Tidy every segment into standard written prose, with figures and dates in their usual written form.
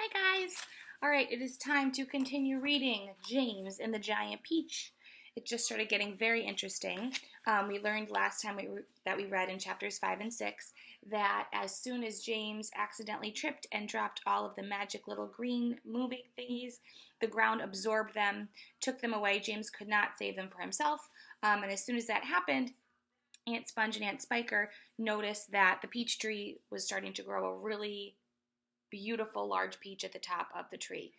Hi guys! Alright, it is time to continue reading James and the Giant Peach. It just started getting very interesting. We learned last time that we read in chapters 5 and 6 that as soon as James accidentally tripped and dropped all of the magic little green moving thingies, the ground absorbed them, took them away. James could not save them for himself. And as soon as that happened, Aunt Sponge and Aunt Spiker noticed that the peach tree was starting to grow a really beautiful large peach at the top of the tree.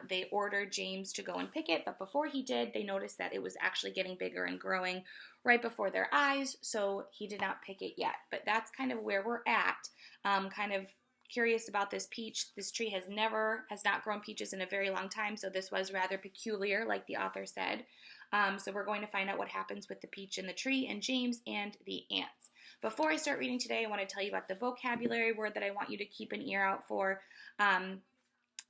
They ordered James to go and pick it, but before he did, they noticed that it was actually getting bigger and growing right before their eyes, so he did not pick it yet. But that's kind of where we're at. Kind of curious about this peach. This tree has not grown peaches in a very long time, so this was rather peculiar, like the author said. So we're going to find out what happens with the peach in the tree and James and the ants. Before I start reading today, I want to tell you about the vocabulary word that I want you to keep an ear out for.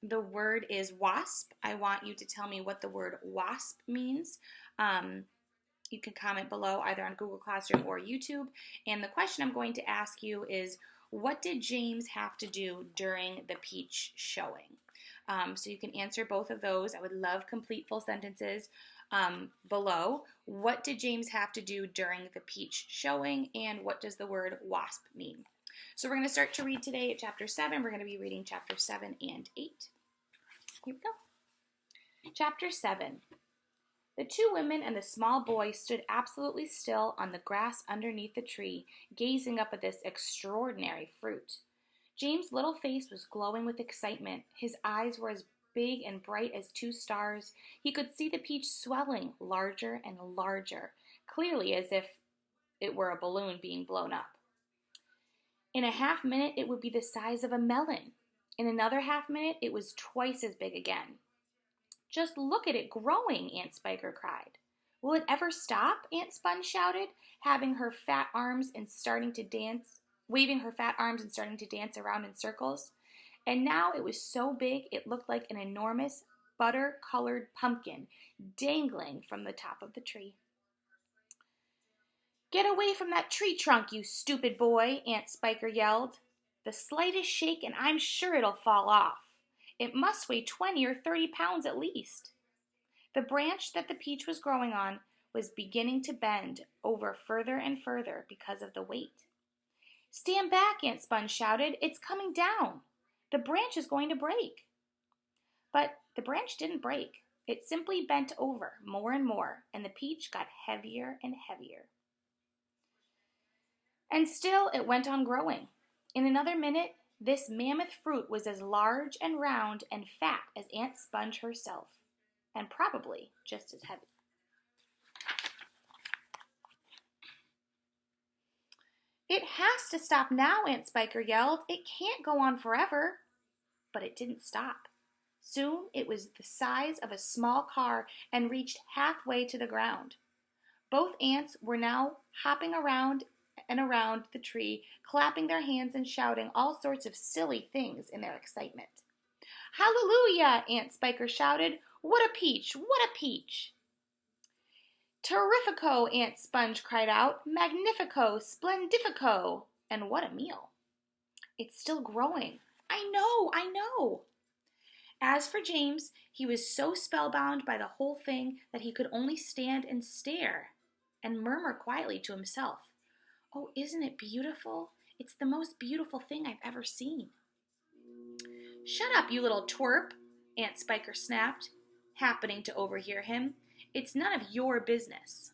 The word is wasp. I want you to tell me what the word wasp means. You can comment below either on Google Classroom or YouTube. And the question I'm going to ask you is, what did James have to do during the peach showing? So you can answer both of those. I would love complete full sentences below. What did James have to do during the peach showing, and what does the word wasp mean? So we're going to start to read today at chapter 7. We're going to be reading chapter 7 and 8. Here we go. Chapter 7. The two women and the small boy stood absolutely still on the grass underneath the tree, gazing up at this extraordinary fruit. James' little face was glowing with excitement. His eyes were as big and bright as two stars. He could see the peach swelling larger and larger, clearly as if it were a balloon being blown up. In a half minute, it would be the size of a melon. In another half minute, it was twice as big again. Just look at it growing, Aunt Spiker cried. Will it ever stop? Aunt Sponge shouted, waving her fat arms and starting to dance around in circles. And now it was so big it looked like an enormous butter-colored pumpkin dangling from the top of the tree. Get away from that tree trunk, you stupid boy, Aunt Spiker yelled. The slightest shake and I'm sure it'll fall off. It must weigh 20 or 30 pounds at least. The branch that the peach was growing on was beginning to bend over further and further because of the weight. Stand back, Aunt Sponge shouted. It's coming down. The branch is going to break. But the branch didn't break. It simply bent over more and more, and the peach got heavier and heavier. And still it went on growing. In another minute, this mammoth fruit was as large and round and fat as Aunt Sponge herself, and probably just as heavy. It has to stop now, Aunt Spiker yelled. It can't go on forever. But it didn't stop. Soon it was the size of a small car and reached halfway to the ground. Both aunts were now hopping around and around the tree, clapping their hands and shouting all sorts of silly things in their excitement. Hallelujah! Aunt Spiker shouted. What a peach! What a peach! Terrifico! Aunt Sponge cried out. Magnifico! Splendifico! And what a meal! It's still growing. I know. As for James, he was so spellbound by the whole thing that he could only stand and stare and murmur quietly to himself, Oh, isn't it beautiful? It's the most beautiful thing I've ever seen. Shut up, you little twerp, Aunt Spiker snapped, happening to overhear him. It's none of your business.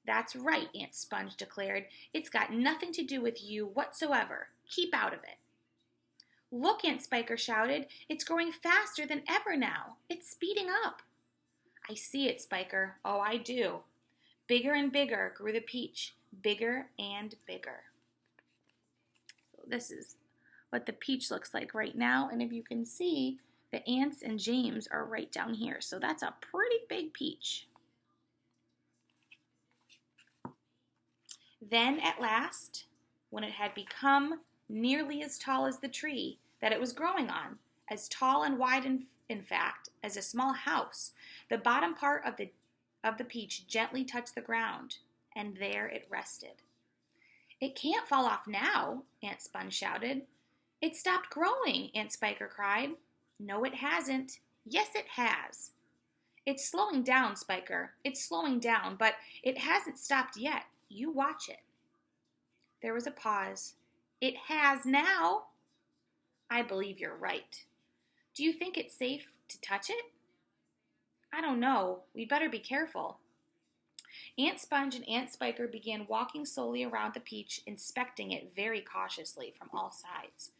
That's right, Aunt Sponge declared. It's got nothing to do with you whatsoever. Keep out of it. Look, Aunt Spiker shouted. It's growing faster than ever now. It's speeding up. I see it, Spiker. Oh, I do. Bigger and bigger grew the peach. Bigger and bigger. So this is what the peach looks like right now. And if you can see, the ants and James are right down here. So that's a pretty big peach. Then at last, when it had become nearly as tall as the tree that it was growing on, as tall and wide, in fact, as a small house, the bottom part of the peach gently touched the ground, and there it rested. It can't fall off now, Aunt Sponge shouted. It stopped growing, Aunt Spiker cried. No, it hasn't. Yes, it has. It's slowing down, Spiker. It's slowing down, but it hasn't stopped yet. You watch it. There was a pause. It has now. I believe you're right. Do you think it's safe to touch it? I don't know. We'd better be careful. Aunt Sponge and Aunt Spiker began walking slowly around the peach, inspecting it very cautiously from all sides.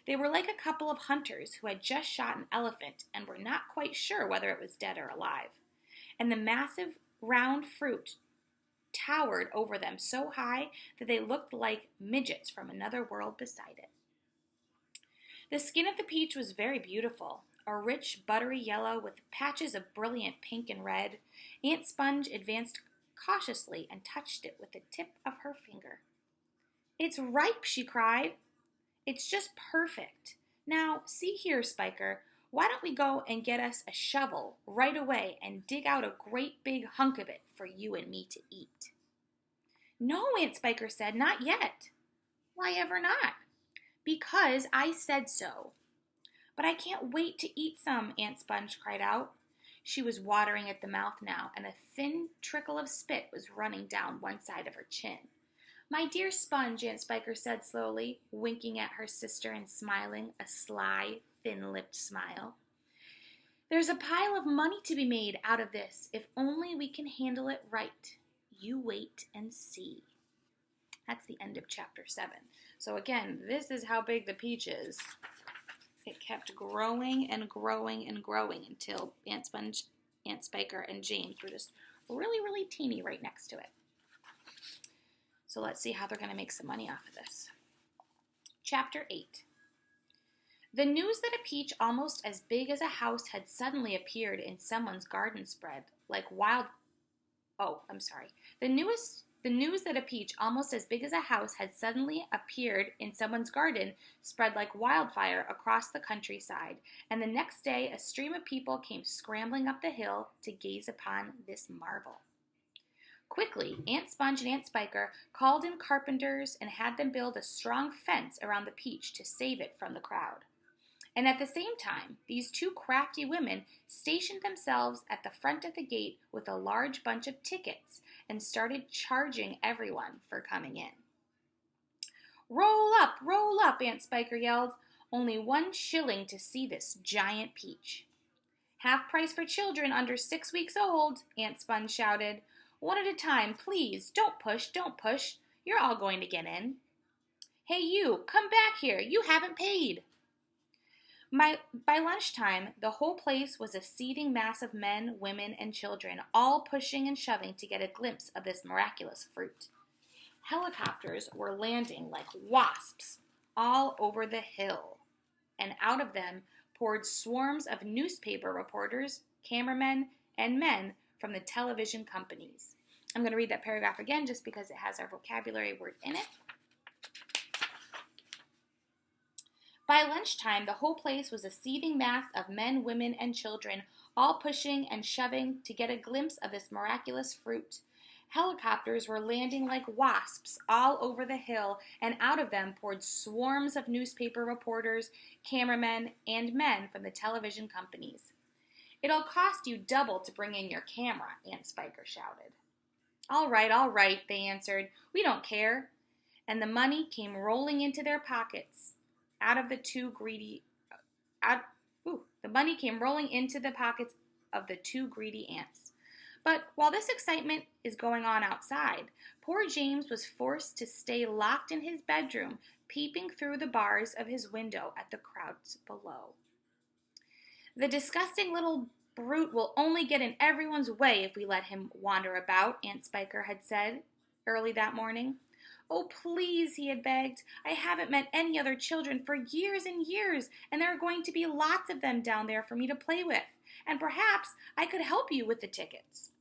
They were like a couple of hunters who had just shot an elephant and were not quite sure whether it was dead or alive. And the massive, round fruit towered over them so high that they looked like midgets from another world beside it. The skin of the peach was very beautiful, a rich, buttery yellow with patches of brilliant pink and red. Aunt Sponge advanced cautiously and touched it with the tip of her finger. It's ripe, she cried. It's just perfect. Now, see here, Spiker, why don't we go and get us a shovel right away and dig out a great big hunk of it for you and me to eat? No, Aunt Spiker said, not yet. Why ever not? Because I said so. But I can't wait to eat some, Aunt Sponge cried out. She was watering at the mouth now, and a thin trickle of spit was running down one side of her chin. My dear Sponge, Aunt Spiker said slowly, winking at her sister and smiling a sly, thin-lipped smile. There's a pile of money to be made out of this, if only we can handle it right. You wait and see. That's the end of chapter 7. So again, this is how big the peach is. It kept growing and growing and growing until Aunt Sponge, Aunt Spiker, and James were just really, really teeny right next to it. So let's see how they're going to make some money off of this. Chapter 8. The news that a peach almost as big as a house had suddenly appeared in someone's garden spread like wild... The news that a peach almost as big as a house had suddenly appeared in someone's garden spread like wildfire across the countryside, and the next day a stream of people came scrambling up the hill to gaze upon this marvel. Quickly, Aunt Sponge and Aunt Spiker called in carpenters and had them build a strong fence around the peach to save it from the crowd. And at the same time, these two crafty women stationed themselves at the front of the gate with a large bunch of tickets and started charging everyone for coming in. Roll up, Aunt Spiker yelled. Only 1 shilling to see this giant peach. Half price for children under 6 weeks old, Aunt Sponge shouted. One at a time, please. Don't push. You're all going to get in. Hey, you, come back here. You haven't paid. By lunchtime, the whole place was a seething mass of men, women, and children, all pushing and shoving to get a glimpse of this miraculous fruit. Helicopters were landing like wasps all over the hill, and out of them poured swarms of newspaper reporters, cameramen, and men from the television companies. I'm going to read that paragraph again just because it has our vocabulary word in it. By lunchtime, the whole place was a seething mass of men, women, and children, all pushing and shoving to get a glimpse of this miraculous fruit. Helicopters were landing like wasps all over the hill, and out of them poured swarms of newspaper reporters, cameramen, and men from the television companies. It'll cost you double to bring in your camera, Aunt Spiker shouted. All right, they answered. We don't care. And the money came rolling into their pockets. The money came rolling into the pockets of the 2 greedy ants. But while this excitement is going on outside, poor James was forced to stay locked in his bedroom, peeping through the bars of his window at the crowds below. The disgusting little brute will only get in everyone's way if we let him wander about, Aunt Spiker had said early that morning. Oh, please, he had begged. I haven't met any other children for years and years, and there are going to be lots of them down there for me to play with, and perhaps I could help you with the tickets.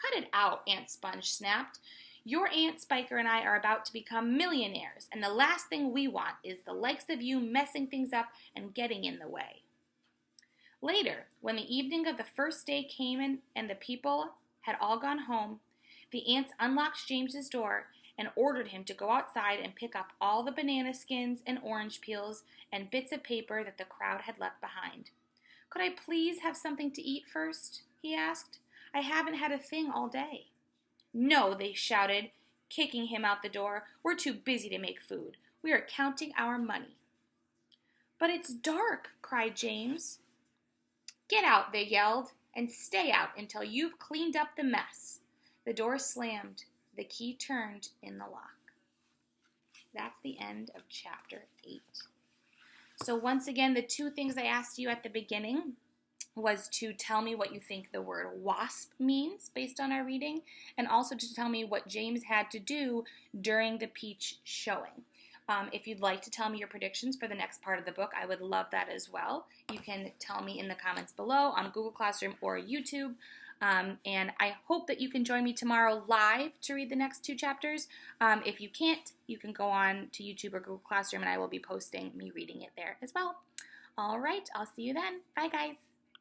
Cut it out, Aunt Sponge snapped. Your Aunt Spiker and I are about to become millionaires, and the last thing we want is the likes of you messing things up and getting in the way. Later, when the evening of the first day came in and the people had all gone home, the aunts unlocked James's door and ordered him to go outside and pick up all the banana skins and orange peels and bits of paper that the crowd had left behind. "Could I please have something to eat first?" he asked. "I haven't had a thing all day." "No," they shouted, kicking him out the door. "We're too busy to make food. We are counting our money." "But it's dark," cried James. "Get out," they yelled, "and stay out until you've cleaned up the mess." The door slammed. The key turned in the lock. That's the end of chapter 8. So once again, the two things I asked you at the beginning was to tell me what you think the word wasp means based on our reading, and also to tell me what James had to do during the peach showing. If you'd like to tell me your predictions for the next part of the book, I would love that as well. You can tell me in the comments below on Google Classroom or YouTube. And I hope that you can join me tomorrow live to read the next 2 chapters. If you can't, you can go on to YouTube or Google Classroom, and I will be posting me reading it there as well. All right, I'll see you then. Bye, guys.